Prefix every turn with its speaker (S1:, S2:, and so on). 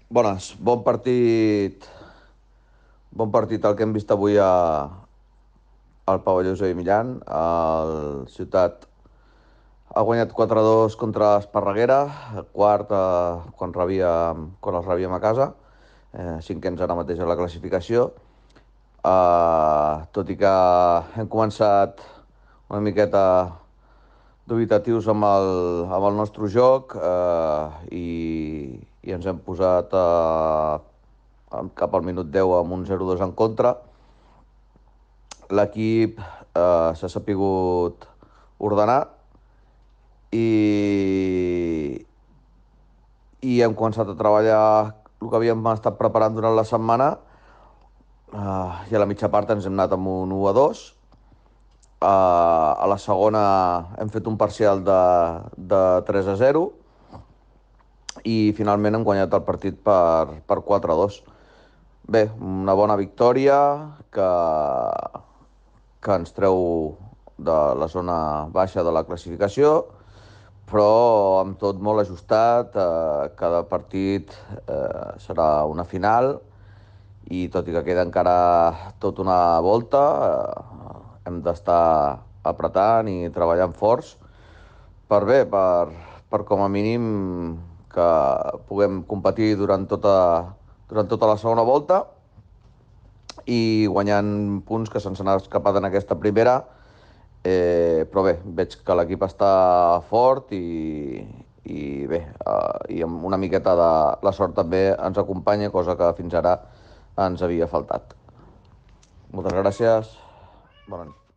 S1: Bones, bon partit el que hem vist avui al pavelló Josep Millán. El Ciutat ha guanyat 4-2 contra Esparreguera, quart quan els rebíem a casa, cinquens ara mateix a la classificació. Tot i que hem començat una miqueta dubitatius amb el nostre joc, i ens hem posat cap al minut 10 amb un 0-2 en contra. L'equip s'ha sapigut ordenar i, i hem començat a treballar el que havíem estat preparant durant la setmana, i a la mitja part ens hem anat amb un 1-2. A la segona hem fet un parcial de 3-0 i finalment hem guanyat el partit per 4-2. Bé, una bona victòria que ens treu de la zona baixa de la classificació, però amb tot molt ajustat. Cada partit serà una final i tot i que queda encara tota una volta, hem d'estar apretant i treballant forts per com a mínim que puguem competir durant tota la segona volta i guanyant punts que se'ns han escapat en aquesta primera. Però bé, veig que l'equip està fort i bé, i amb una miqueta de la sort també ens acompanya, cosa que fins ara ens havia faltat. Moltes gràcies. Bona nit.